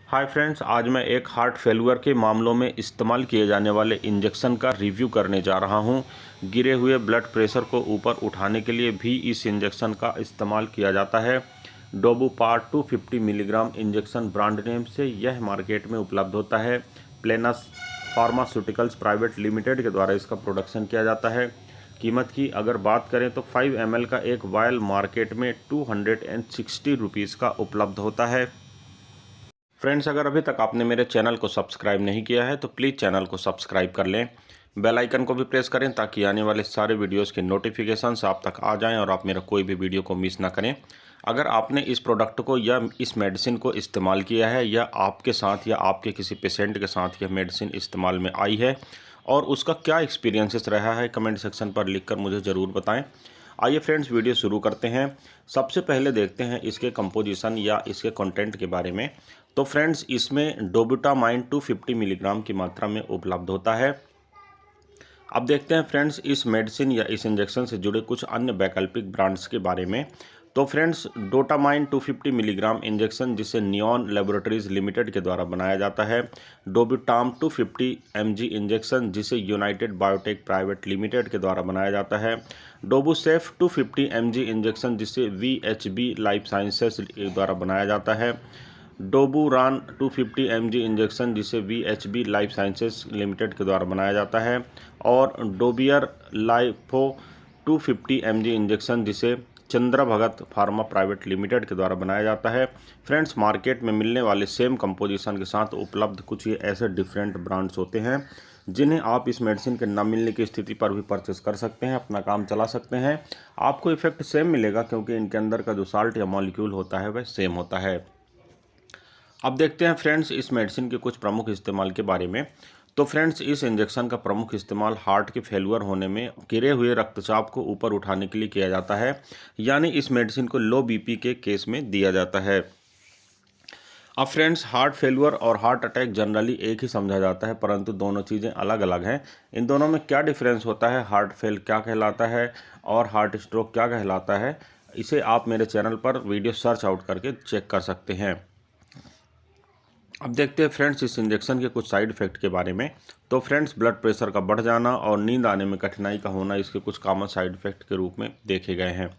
Hi friends, आज मैं एक हार्ट फेलुअर के मामलों में इस्तेमाल किए जाने वाले इंजेक्शन का रिव्यू करने जा रहा हूं। गिरे हुए ब्लड प्रेशर को ऊपर उठाने के लिए भी इस इंजेक्शन का इस्तेमाल किया जाता है। डोबुपार 250 मिलीग्राम इंजेक्शन ब्रांड नेम से यह मार्केट में उपलब्ध होता है। प्लेनस फार्मास्यूटिकल्स प्राइवेट लिमिटेड के द्वारा इसका प्रोडक्शन किया जाता है। कीमत की अगर बात करें तो 5 ml का एक वायल मार्केट में 260 रुपीज़ का उपलब्ध होता है। फ्रेंड्स, अगर अभी तक आपने मेरे चैनल को सब्सक्राइब नहीं किया है तो प्लीज़ चैनल को सब्सक्राइब कर लें। बेल आइकन को भी प्रेस करें ताकि आने वाले सारे वीडियोस के नोटिफिकेशंस आप तक आ जाएं और आप मेरा कोई भी वीडियो को मिस ना करें। अगर आपने इस प्रोडक्ट को या इस मेडिसिन को इस्तेमाल किया है या आपके साथ या आपके किसी पेशेंट के साथ यह मेडिसिन इस्तेमाल में आई है और उसका क्या एक्सपीरियंसेस रहा है, कमेंट सेक्शन पर लिखकर मुझे ज़रूर बताएं। आइए फ्रेंड्स, वीडियो शुरू करते हैं। सबसे पहले देखते हैं इसके कंपोजिशन या इसके कंटेंट के बारे में। तो फ्रेंड्स, इसमें डोबुटामाइन 250 मिलीग्राम की मात्रा में उपलब्ध होता है। अब देखते हैं फ्रेंड्स इस मेडिसिन या इस इंजेक्शन से जुड़े कुछ अन्य वैकल्पिक ब्रांड्स के बारे में। तो फ्रेंड्स, डोटामाइन 250 मिलीग्राम इंजेक्शन जिसे नियॉन लेबोरेटरीज लिमिटेड के द्वारा बनाया जाता है। डोबुटाम 250 mg इंजेक्शन जिसे यूनाइटेड बायोटेक प्राइवेट लिमिटेड के द्वारा बनाया जाता है। डोबुसेफ 250 mg इंजेक्शन जिसे VHB लाइफ साइंसेस द्वारा बनाया जाता है। डोबुरान 250 mg इंजेक्शन जिसे VHB लाइफ साइंसेस लिमिटेड के द्वारा बनाया जाता है। और डोबियर लाइफो 250 mg इंजेक्शन जिसे चंद्रा भगत फार्मा प्राइवेट लिमिटेड के द्वारा बनाया जाता है। फ्रेंड्स, मार्केट में मिलने वाले सेम कंपोजिशन के साथ उपलब्ध कुछ ये ऐसे डिफरेंट ब्रांड्स होते हैं जिन्हें आप इस मेडिसिन के न मिलने की स्थिति पर भी परचेस कर सकते हैं, अपना काम चला सकते हैं। आपको इफेक्ट सेम मिलेगा क्योंकि इनके अंदर का जो साल्ट या मॉलिक्यूल होता है वह सेम होता है। अब देखते हैं फ्रेंड्स इस मेडिसिन के कुछ प्रमुख इस्तेमाल के बारे में। तो फ्रेंड्स, इस इंजेक्शन का प्रमुख इस्तेमाल हार्ट के फेलुअर होने में गिरे हुए रक्तचाप को ऊपर उठाने के लिए किया जाता है, यानी इस मेडिसिन को लो बीपी के केस में दिया जाता है। अब फ्रेंड्स, हार्ट फेलुअर और हार्ट अटैक जनरली एक ही समझा जाता है, परंतु दोनों चीज़ें अलग अलग हैं। इन दोनों में क्या डिफरेंस होता है, हार्ट फेल क्या कहलाता है और हार्ट स्ट्रोक क्या कहलाता है, इसे आप मेरे चैनल पर वीडियो सर्च आउट करके चेक कर सकते हैं। अब देखते हैं फ्रेंड्स इस इंजेक्शन के कुछ साइड इफ़ेक्ट के बारे में। तो फ्रेंड्स, ब्लड प्रेशर का बढ़ जाना और नींद आने में कठिनाई का होना इसके कुछ कॉमन साइड इफ़ेक्ट के रूप में देखे गए हैं।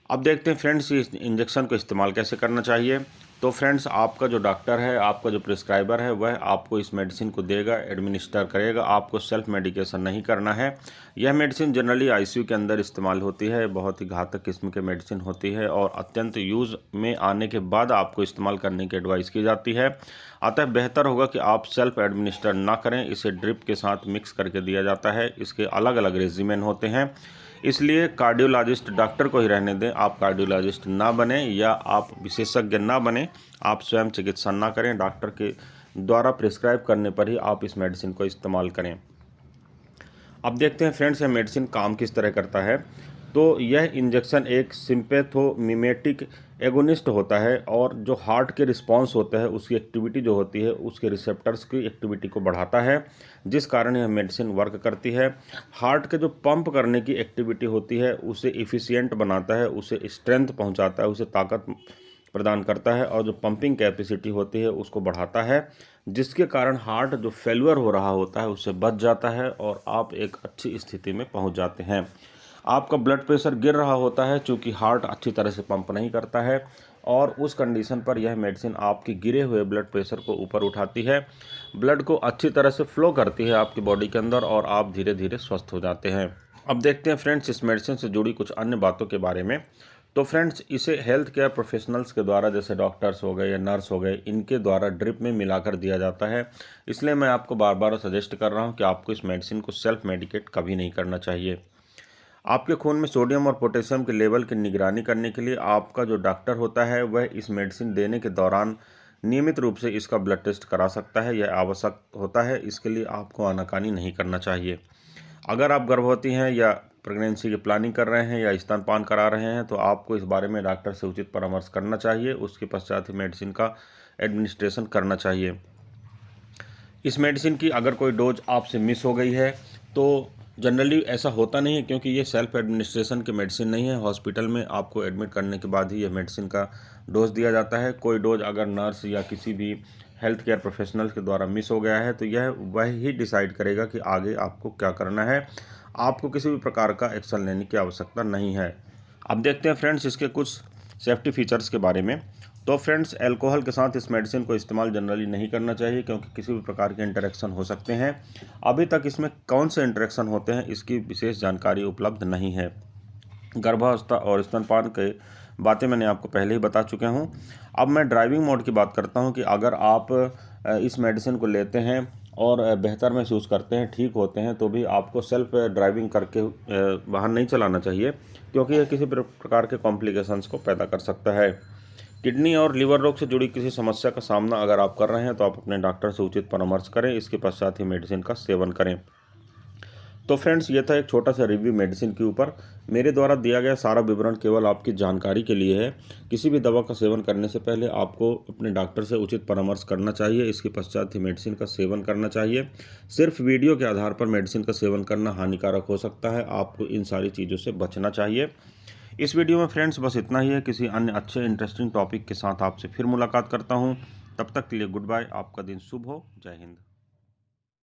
अब देखते हैं फ्रेंड्स इस इंजेक्शन को इस्तेमाल कैसे करना चाहिए। तो फ्रेंड्स, आपका जो डॉक्टर है, आपका जो प्रिस्क्राइबर है, वह आपको इस मेडिसिन को देगा, एडमिनिस्टर करेगा। आपको सेल्फ मेडिकेशन नहीं करना है। यह मेडिसिन जनरली आईसीयू के अंदर इस्तेमाल होती है, बहुत ही घातक किस्म की मेडिसिन होती है और अत्यंत यूज़ में आने के बाद आपको इस्तेमाल करने की एडवाइस की जाती है। अतः बेहतर होगा कि आप सेल्फ एडमिनिस्टर ना करें। इसे ड्रिप के साथ मिक्स करके दिया जाता है। इसके अलग अलग रेजिमेन होते हैं, इसलिए कार्डियोलॉजिस्ट डॉक्टर को ही रहने दें। आप कार्डियोलॉजिस्ट ना बने या आप विशेषज्ञ ना बने, आप स्वयं चिकित्सा ना करें। डॉक्टर के द्वारा प्रिस्क्राइब करने पर ही आप इस मेडिसिन को इस्तेमाल करें। अब देखते हैं फ्रेंड्स यह मेडिसिन काम किस तरह करता है। तो यह इंजेक्शन एक सिम्पैथोमिमेटिक एगोनिस्ट होता है और जो हार्ट के रिस्पांस होता है उसकी एक्टिविटी जो होती है उसके रिसेप्टर्स की एक्टिविटी को बढ़ाता है, जिस कारण यह मेडिसिन वर्क करती है। हार्ट के जो पंप करने की एक्टिविटी होती है उसे इफ़िशियंट बनाता है, उसे स्ट्रेंथ पहुंचाता है, उसे ताकत प्रदान करता है और जो पंपिंग कैपेसिटी होती है उसको बढ़ाता है, जिसके कारण हार्ट जो फेलुअर हो रहा होता है उससे बच जाता है और आप एक अच्छी स्थिति में पहुंच जाते हैं। आपका ब्लड प्रेशर गिर रहा होता है चूँकि हार्ट अच्छी तरह से पंप नहीं करता है और उस कंडीशन पर यह मेडिसिन आपके गिरे हुए ब्लड प्रेशर को ऊपर उठाती है, ब्लड को अच्छी तरह से फ्लो करती है आपकी बॉडी के अंदर और आप धीरे धीरे स्वस्थ हो जाते हैं। अब देखते हैं फ्रेंड्स इस मेडिसिन से जुड़ी कुछ अन्य बातों के बारे में। तो फ्रेंड्स, इसे हेल्थ केयर प्रोफेशनल्स के द्वारा, जैसे डॉक्टर्स हो गए या नर्स हो गए, इनके द्वारा ड्रिप में मिलाकर दिया जाता है। इसलिए मैं आपको बार बार सजेस्ट कर रहा हूँ कि आपको इस मेडिसिन को सेल्फ मेडिकेट कभी नहीं करना चाहिए। आपके खून में सोडियम और पोटेशियम के लेवल की निगरानी करने के लिए आपका जो डॉक्टर होता है वह इस मेडिसिन देने के दौरान नियमित रूप से इसका ब्लड टेस्ट करा सकता है। यह आवश्यक होता है, इसके लिए आपको आनाकानी नहीं करना चाहिए। अगर आप गर्भवती हैं या प्रेगनेंसी की प्लानिंग कर रहे हैं या स्तनपान करा रहे हैं तो आपको इस बारे में डॉक्टर से उचित परामर्श करना चाहिए, उसके पश्चात ही मेडिसिन का एडमिनिस्ट्रेशन करना चाहिए। इस मेडिसिन की अगर कोई डोज आपसे मिस हो गई है तो जनरली ऐसा होता नहीं है, क्योंकि ये सेल्फ एडमिनिस्ट्रेशन की मेडिसिन नहीं है। हॉस्पिटल में आपको एडमिट करने के बाद ही ये मेडिसिन का डोज दिया जाता है। कोई डोज अगर नर्स या किसी भी हेल्थ केयर प्रोफेशनल के द्वारा मिस हो गया है तो यह वह ही डिसाइड करेगा कि आगे आपको क्या करना है। आपको किसी भी प्रकार का एक्शन लेने की आवश्यकता नहीं है। अब देखते हैं फ्रेंड्स इसके कुछ सेफ्टी फीचर्स के बारे में। तो फ्रेंड्स, अल्कोहल के साथ इस मेडिसिन को इस्तेमाल जनरली नहीं करना चाहिए क्योंकि किसी भी प्रकार के इंटरेक्शन हो सकते हैं। अभी तक इसमें कौन से इंटरेक्शन होते हैं इसकी विशेष जानकारी उपलब्ध नहीं है। गर्भावस्था और स्तनपान के बातें मैंने आपको पहले ही बता चुका हूँ। अब मैं ड्राइविंग मोड की बात करता हूँ कि अगर आप इस मेडिसिन को लेते हैं और बेहतर महसूस करते हैं, ठीक होते हैं, तो भी आपको सेल्फ ड्राइविंग करके वाहन नहीं चलाना चाहिए क्योंकि यह किसी प्रकार के कॉम्प्लिकेशंस को पैदा कर सकता है। किडनी और लिवर रोग से जुड़ी किसी समस्या का सामना अगर आप कर रहे हैं तो आप अपने डॉक्टर से उचित परामर्श करें, इसके पश्चात ही मेडिसिन का सेवन करें। तो फ्रेंड्स, ये था एक छोटा सा रिव्यू मेडिसिन के ऊपर। मेरे द्वारा दिया गया सारा विवरण केवल आपकी जानकारी के लिए है। किसी भी दवा का सेवन करने से पहले आपको अपने डॉक्टर से उचित परामर्श करना चाहिए, इसके पश्चात ही मेडिसिन का सेवन करना चाहिए। सिर्फ वीडियो के आधार पर मेडिसिन का सेवन करना हानिकारक हो सकता है, आपको इन सारी चीज़ों से बचना चाहिए। इस वीडियो में फ्रेंड्स बस इतना ही है। किसी अन्य अच्छे इंटरेस्टिंग टॉपिक के साथ आपसे फिर मुलाकात करता हूँ। तब तक के लिए गुड बाय। आपका दिन शुभ हो। जय हिंद।